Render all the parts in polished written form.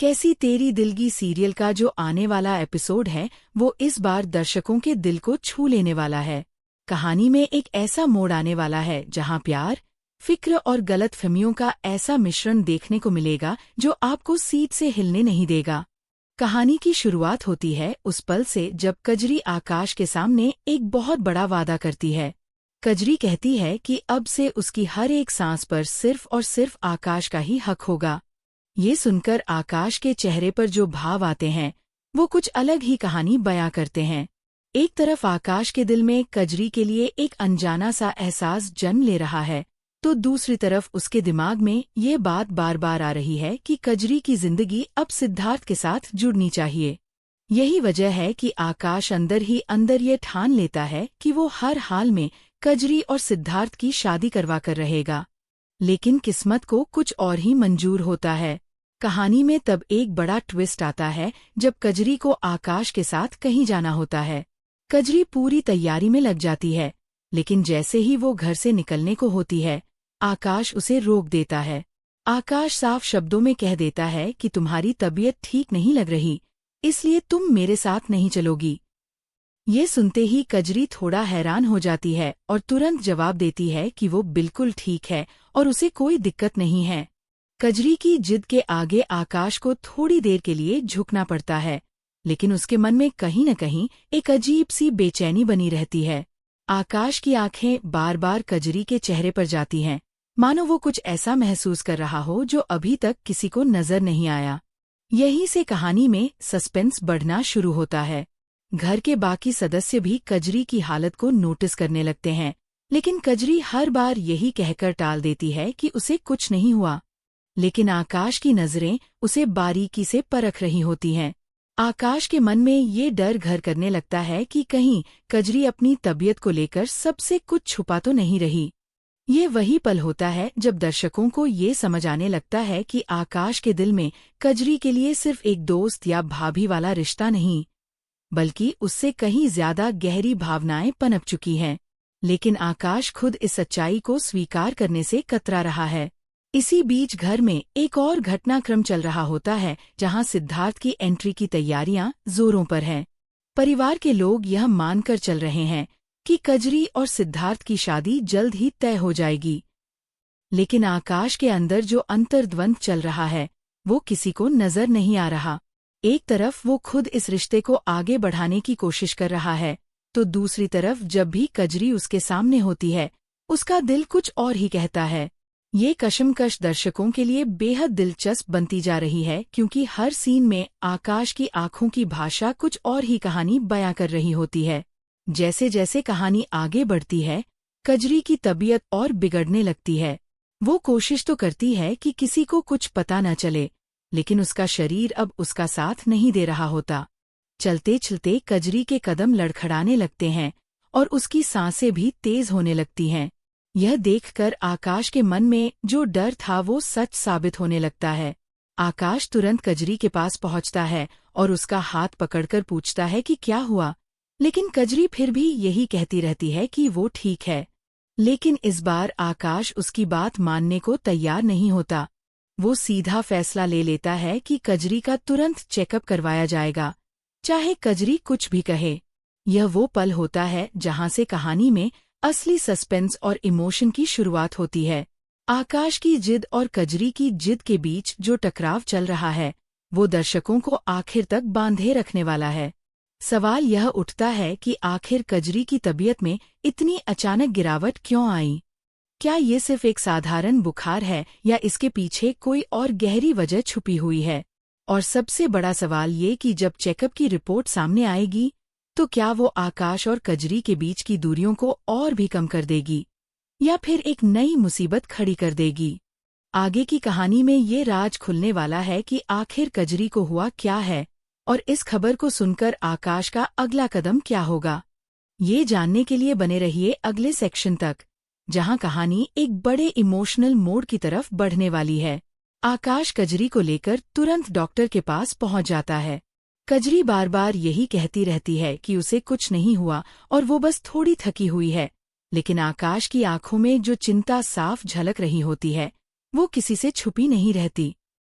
कैसी तेरी दिलगी सीरियल का जो आने वाला एपिसोड है वो इस बार दर्शकों के दिल को छू लेने वाला है। कहानी में एक ऐसा मोड़ आने वाला है जहां प्यार, फिक्र और गलतफहमियों का ऐसा मिश्रण देखने को मिलेगा जो आपको सीट से हिलने नहीं देगा। कहानी की शुरुआत होती है उस पल से जब कजरी आकाश के सामने एक बहुत बड़ा वादा करती है। कजरी कहती है कि अब से उसकी हर एक सांस पर सिर्फ और सिर्फ आकाश का ही हक होगा। ये सुनकर आकाश के चेहरे पर जो भाव आते हैं वो कुछ अलग ही कहानी बयां करते हैं। एक तरफ आकाश के दिल में कजरी के लिए एक अनजाना सा एहसास जन्म ले रहा है, तो दूसरी तरफ उसके दिमाग में ये बात बार बार आ रही है कि कजरी की जिंदगी अब सिद्धार्थ के साथ जुड़नी चाहिए। यही वजह है कि आकाश अंदर ही अंदर ये ठान लेता है कि वो हर हाल में कजरी और सिद्धार्थ की शादी करवा कर रहेगा। लेकिन किस्मत को कुछ और ही मंजूर होता है। कहानी में तब एक बड़ा ट्विस्ट आता है जब कजरी को आकाश के साथ कहीं जाना होता है। कजरी पूरी तैयारी में लग जाती है, लेकिन जैसे ही वो घर से निकलने को होती है, आकाश उसे रोक देता है। आकाश साफ शब्दों में कह देता है कि तुम्हारी तबीयत ठीक नहीं लग रही, इसलिए तुम मेरे साथ नहीं चलोगी। ये सुनते ही कजरी थोड़ा हैरान हो जाती है और तुरंत जवाब देती है कि वो बिल्कुल ठीक है और उसे कोई दिक्कत नहीं है। कजरी की जिद के आगे आकाश को थोड़ी देर के लिए झुकना पड़ता है, लेकिन उसके मन में कहीं न कहीं एक अजीब सी बेचैनी बनी रहती है। आकाश की आंखें बार बार कजरी के चेहरे पर जाती हैं, मानो वो कुछ ऐसा महसूस कर रहा हो जो अभी तक किसी को नजर नहीं आया। यहीं से कहानी में सस्पेंस बढ़ना शुरू होता है। घर के बाकी सदस्य भी कजरी की हालत को नोटिस करने लगते हैं, लेकिन कजरी हर बार यही कहकर टाल देती है कि उसे कुछ नहीं हुआ। लेकिन आकाश की नजरें उसे बारीकी से परख रही होती हैं। आकाश के मन में ये डर घर करने लगता है कि कहीं कजरी अपनी तबीयत को लेकर सबसे कुछ छुपा तो नहीं रही। ये वही पल होता है जब दर्शकों को ये समझ आने लगता है कि आकाश के दिल में कजरी के लिए सिर्फ एक दोस्त या भाभी वाला रिश्ता नहीं, बल्कि उससे कहीं ज्यादा गहरी भावनाएं पनप चुकी हैं। लेकिन आकाश खुद इस सच्चाई को स्वीकार करने से कतरा रहा है। इसी बीच घर में एक और घटनाक्रम चल रहा होता है जहां सिद्धार्थ की एंट्री की तैयारियां जोरों पर हैं। परिवार के लोग यह मानकर चल रहे हैं कि कजरी और सिद्धार्थ की शादी जल्द ही तय हो जाएगी। लेकिन आकाश के अंदर जो अंतर्द्वंद चल रहा है वो किसी को नजर नहीं आ रहा। एक तरफ वो खुद इस रिश्ते को आगे बढ़ाने की कोशिश कर रहा है, तो दूसरी तरफ जब भी कजरी उसके सामने होती है उसका दिल कुछ और ही कहता है। ये कशमकश दर्शकों के लिए बेहद दिलचस्प बनती जा रही है, क्योंकि हर सीन में आकाश की आंखों की भाषा कुछ और ही कहानी बयां कर रही होती है। जैसे जैसे कहानी आगे बढ़ती है, कजरी की तबीयत और बिगड़ने लगती है। वो कोशिश तो करती है कि किसी को कुछ पता न चले, लेकिन उसका शरीर अब उसका साथ नहीं दे रहा होता। चलते चलते कजरी के कदम लड़खड़ाने लगते हैं और उसकी सांसें भी तेज होने लगती हैं। यह देखकर आकाश के मन में जो डर था वो सच साबित होने लगता है। आकाश तुरंत कजरी के पास पहुंचता है और उसका हाथ पकड़कर पूछता है कि क्या हुआ, लेकिन कजरी फिर भी यही कहती रहती है कि वो ठीक है। लेकिन इस बार आकाश उसकी बात मानने को तैयार नहीं होता। वो सीधा फैसला ले लेता है कि कजरी का तुरंत चेकअप करवाया जाएगा, चाहे कजरी कुछ भी कहे। यह वो पल होता है जहां से कहानी में असली सस्पेंस और इमोशन की शुरुआत होती है। आकाश की जिद और कजरी की जिद के बीच जो टकराव चल रहा है वो दर्शकों को आखिर तक बांधे रखने वाला है। सवाल यह उठता है कि आखिर कजरी की तबीयत में इतनी अचानक गिरावट क्यों आई? क्या ये सिर्फ एक साधारण बुखार है या इसके पीछे कोई और गहरी वजह छुपी हुई है? और सबसे बड़ा सवाल ये कि जब चेकअप की रिपोर्ट सामने आएगी तो क्या वो आकाश और कजरी के बीच की दूरियों को और भी कम कर देगी या फिर एक नई मुसीबत खड़ी कर देगी? आगे की कहानी में ये राज खुलने वाला है कि आखिर कजरी को हुआ क्या है और इस खबर को सुनकर आकाश का अगला कदम क्या होगा। ये जानने के लिए बने रहिए अगले सेक्शन तक, जहां कहानी एक बड़े इमोशनल मोड़ की तरफ बढ़ने वाली है। आकाश कजरी को लेकर तुरंत डॉक्टर के पास पहुंच जाता है। कजरी बार बार यही कहती रहती है कि उसे कुछ नहीं हुआ और वो बस थोड़ी थकी हुई है, लेकिन आकाश की आंखों में जो चिंता साफ झलक रही होती है वो किसी से छुपी नहीं रहती।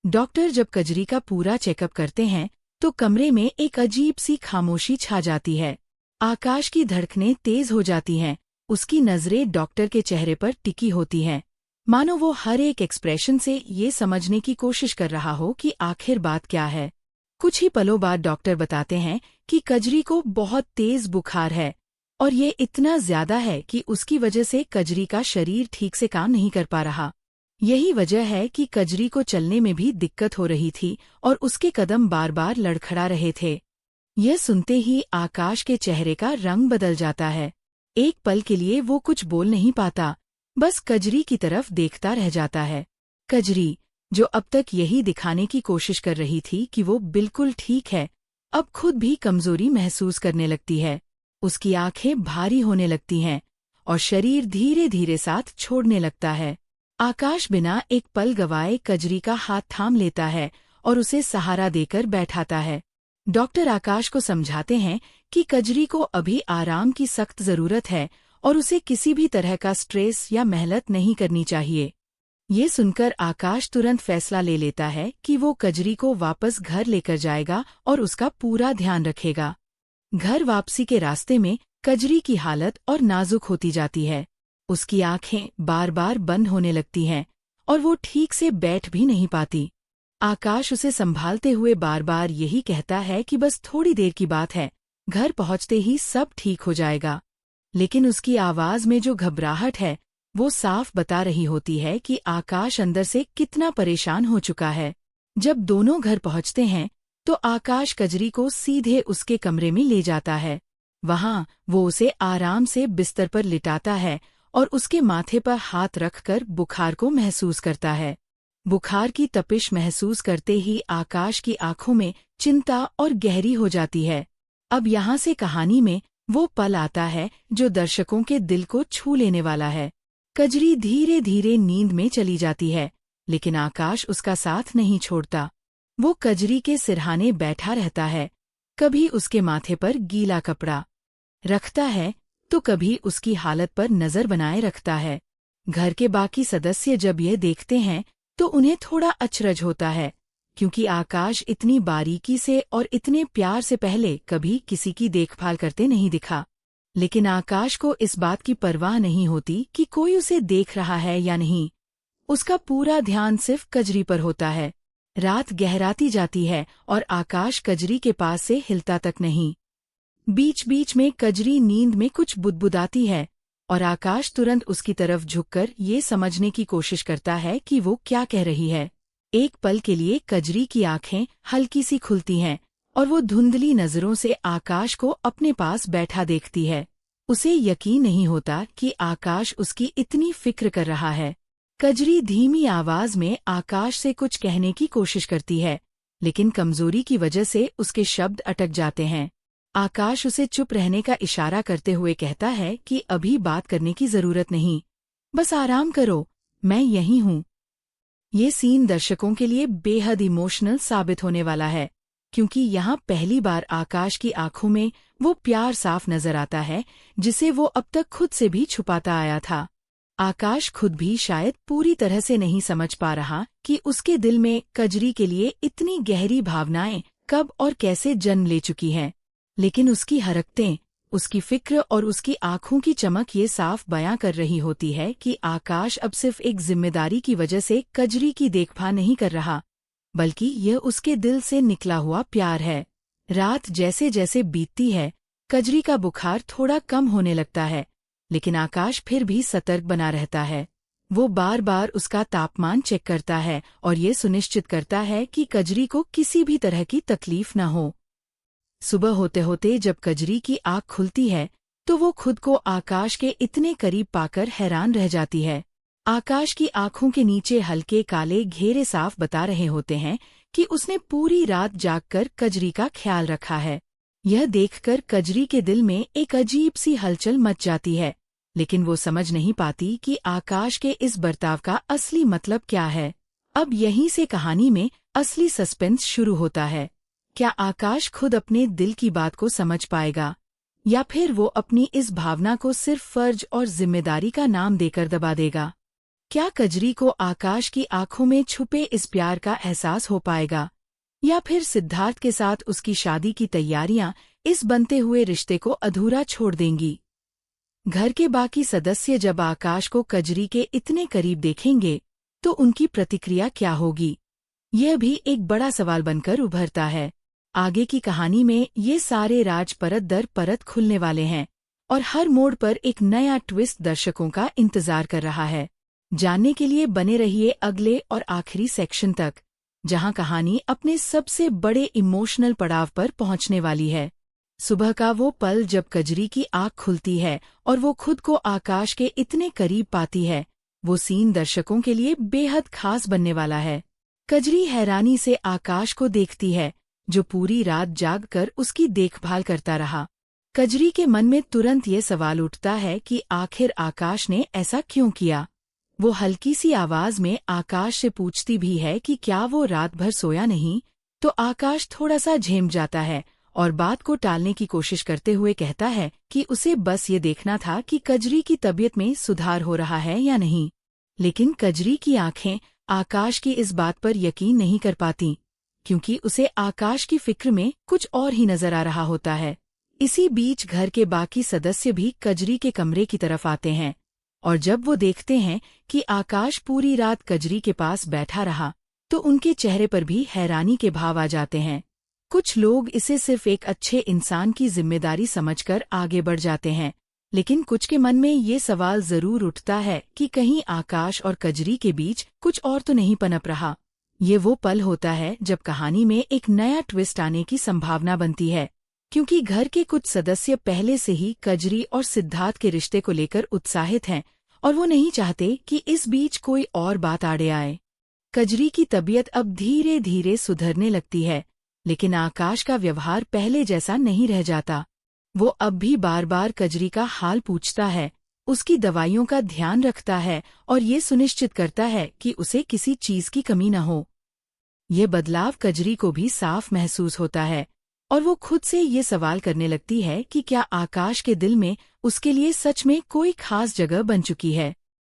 डॉक्टर जब कजरी का पूरा चेकअप करते हैं तो कमरे में एक अजीब सी खामोशी छा जाती है। आकाश की धड़कनें तेज हो जाती हैं, उसकी नजरें डॉक्टर के चेहरे पर टिकी होती हैं, मानो वो हर एक एक्सप्रेशन से ये समझने की कोशिश कर रहा हो कि आखिर बात क्या है। कुछ ही पलों बाद डॉक्टर बताते हैं कि कजरी को बहुत तेज बुखार है और ये इतना ज्यादा है कि उसकी वजह से कजरी का शरीर ठीक से काम नहीं कर पा रहा। यही वजह है कि कजरी को चलने में भी दिक्कत हो रही थी और उसके कदम बार बार लड़खड़ा रहे थे। यह सुनते ही आकाश के चेहरे का रंग बदल जाता है। एक पल के लिए वो कुछ बोल नहीं पाता, बस कजरी की तरफ देखता रह जाता है। कजरी, जो अब तक यही दिखाने की कोशिश कर रही थी कि वो बिल्कुल ठीक है, अब खुद भी कमजोरी महसूस करने लगती है। उसकी आंखें भारी होने लगती हैं और शरीर धीरे धीरे साथ छोड़ने लगता है। आकाश बिना एक पल गवाए कजरी का हाथ थाम लेता है और उसे सहारा देकर बैठाता है। डॉक्टर आकाश को समझाते हैं कि कजरी को अभी आराम की सख्त जरूरत है और उसे किसी भी तरह का स्ट्रेस या मेहनत नहीं करनी चाहिए। ये सुनकर आकाश तुरंत फैसला ले लेता है कि वो कजरी को वापस घर लेकर जाएगा और उसका पूरा ध्यान रखेगा। घर वापसी के रास्ते में कजरी की हालत और नाजुक होती जाती है। उसकी आंखें बार बार बंद होने लगती हैं और वो ठीक से बैठ भी नहीं पाती। आकाश उसे संभालते हुए बार बार यही कहता है कि बस थोड़ी देर की बात है, घर पहुंचते ही सब ठीक हो जाएगा। लेकिन उसकी आवाज में जो घबराहट है वो साफ बता रही होती है कि आकाश अंदर से कितना परेशान हो चुका है। जब दोनों घर पहुंचते हैं तो आकाश कजरी को सीधे उसके कमरे में ले जाता है। वहां वो उसे आराम से बिस्तर पर लिटाता है और उसके माथे पर हाथ रखकर बुखार को महसूस करता है। बुखार की तपिश महसूस करते ही आकाश की आंखों में चिंता और गहरी हो जाती है। अब यहाँ से कहानी में वो पल आता है जो दर्शकों के दिल को छू लेने वाला है। कजरी धीरे धीरे नींद में चली जाती है, लेकिन आकाश उसका साथ नहीं छोड़ता। वो कजरी के सिरहाने बैठा रहता है, कभी उसके माथे पर गीला कपड़ा रखता है तो कभी उसकी हालत पर नजर बनाए रखता है। घर के बाकी सदस्य जब ये देखते हैं तो उन्हें थोड़ा अचरज होता है, क्योंकि आकाश इतनी बारीकी से और इतने प्यार से पहले कभी किसी की देखभाल करते नहीं दिखा। लेकिन आकाश को इस बात की परवाह नहीं होती कि कोई उसे देख रहा है या नहीं। उसका पूरा ध्यान सिर्फ कजरी पर होता है। रात गहराती जाती है और आकाश कजरी के पास से हिलता तक नहीं। बीच बीच में कजरी नींद में कुछ बुदबुदाती है और आकाश तुरंत उसकी तरफ झुककर ये समझने की कोशिश करता है कि वो क्या कह रही है। एक पल के लिए कजरी की आंखें हल्की सी खुलती हैं और वो धुंधली नजरों से आकाश को अपने पास बैठा देखती है। उसे यकीन नहीं होता कि आकाश उसकी इतनी फिक्र कर रहा है। कजरी धीमी आवाज में आकाश से कुछ कहने की कोशिश करती है, लेकिन कमजोरी की वजह से उसके शब्द अटक जाते हैं। आकाश उसे चुप रहने का इशारा करते हुए कहता है कि अभी बात करने की जरूरत नहीं, बस आराम करो, मैं यहीं हूँ। ये सीन दर्शकों के लिए बेहद इमोशनल साबित होने वाला है, क्योंकि यहाँ पहली बार आकाश की आंखों में वो प्यार साफ नजर आता है जिसे वो अब तक खुद से भी छुपाता आया था। आकाश खुद भी शायद पूरी तरह से नहीं समझ पा रहा कि उसके दिल में कजरी के लिए इतनी गहरी भावनाएं कब और कैसे जन्म ले चुकी हैं। लेकिन उसकी हरकतें, उसकी फिक्र और उसकी आंखों की चमक ये साफ बयां कर रही होती है कि आकाश अब सिर्फ एक जिम्मेदारी की वजह से कजरी की देखभाल नहीं कर रहा, बल्कि यह उसके दिल से निकला हुआ प्यार है। रात जैसे जैसे बीतती है, कजरी का बुखार थोड़ा कम होने लगता है, लेकिन आकाश फिर भी सतर्क बना रहता है। वो बार बार उसका तापमान चेक करता है और ये सुनिश्चित करता है कि कजरी को किसी भी तरह की तकलीफ न हो। सुबह होते होते जब कजरी की आँख खुलती है तो वो खुद को आकाश के इतने करीब पाकर हैरान रह जाती है। आकाश की आंखों के नीचे हल्के काले घेरे साफ बता रहे होते हैं कि उसने पूरी रात जागकर कजरी का ख्याल रखा है। यह देखकर कजरी के दिल में एक अजीब सी हलचल मच जाती है, लेकिन वो समझ नहीं पाती कि आकाश के इस बर्ताव का असली मतलब क्या है। अब यहीं से कहानी में असली सस्पेंस शुरू होता है। क्या आकाश खुद अपने दिल की बात को समझ पाएगा, या फिर वो अपनी इस भावना को सिर्फ फर्ज और जिम्मेदारी का नाम देकर दबा देगा? क्या कजरी को आकाश की आंखों में छुपे इस प्यार का एहसास हो पाएगा, या फिर सिद्धार्थ के साथ उसकी शादी की तैयारियां इस बनते हुए रिश्ते को अधूरा छोड़ देंगी। घर के बाकी सदस्य जब आकाश को कजरी के इतने करीब देखेंगे तो उनकी प्रतिक्रिया क्या होगी, यह भी एक बड़ा सवाल बनकर उभरता है। आगे की कहानी में ये सारे राज परत दर परत खुलने वाले हैं और हर मोड़ पर एक नया ट्विस्ट दर्शकों का इंतजार कर रहा है। जानने के लिए बने रहिए अगले और आखिरी सेक्शन तक, जहां कहानी अपने सबसे बड़े इमोशनल पड़ाव पर पहुंचने वाली है। सुबह का वो पल जब कजरी की आंख खुलती है और वो खुद को आकाश के इतने करीब पाती है, वो सीन दर्शकों के लिए बेहद खास बनने वाला है। कजरी हैरानी से आकाश को देखती है, जो पूरी रात जागकर उसकी देखभाल करता रहा। कजरी के मन में तुरंत ये सवाल उठता है कि आखिर आकाश ने ऐसा क्यों किया। वो हल्की सी आवाज में आकाश से पूछती भी है कि क्या वो रात भर सोया नहीं, तो आकाश थोड़ा सा झेम जाता है और बात को टालने की कोशिश करते हुए कहता है कि उसे बस ये देखना था कि कजरी की तबीयत में सुधार हो रहा है या नहीं। लेकिन कजरी की आंखें आकाश की इस बात पर यकीन नहीं कर पाती, क्योंकि उसे आकाश की फिक्र में कुछ और ही नजर आ रहा होता है। इसी बीच घर के बाकी सदस्य भी कजरी के कमरे की तरफ आते हैं, और जब वो देखते हैं कि आकाश पूरी रात कजरी के पास बैठा रहा, तो उनके चेहरे पर भी हैरानी के भाव आ जाते हैं। कुछ लोग इसे सिर्फ एक अच्छे इंसान की जिम्मेदारी समझकर आगे बढ़ जाते हैं, लेकिन कुछ के मन में ये सवाल जरूर उठता है कि कहीं आकाश और कजरी के बीच कुछ और तो नहीं पनप रहा। ये वो पल होता है जब कहानी में एक नया ट्विस्ट आने की संभावना बनती है, क्योंकि घर के कुछ सदस्य पहले से ही कजरी और सिद्धार्थ के रिश्ते को लेकर उत्साहित हैं और वो नहीं चाहते कि इस बीच कोई और बात आड़े आए। कजरी की तबीयत अब धीरे धीरे सुधरने लगती है, लेकिन आकाश का व्यवहार पहले जैसा नहीं रह जाता। वो अब भी बार बार कजरी का हाल पूछता है, उसकी दवाइयों का ध्यान रखता है और ये सुनिश्चित करता है कि उसे किसी चीज की कमी न हो। ये बदलाव कजरी को भी साफ महसूस होता है और वो खुद से ये सवाल करने लगती है कि क्या आकाश के दिल में उसके लिए सच में कोई खास जगह बन चुकी है।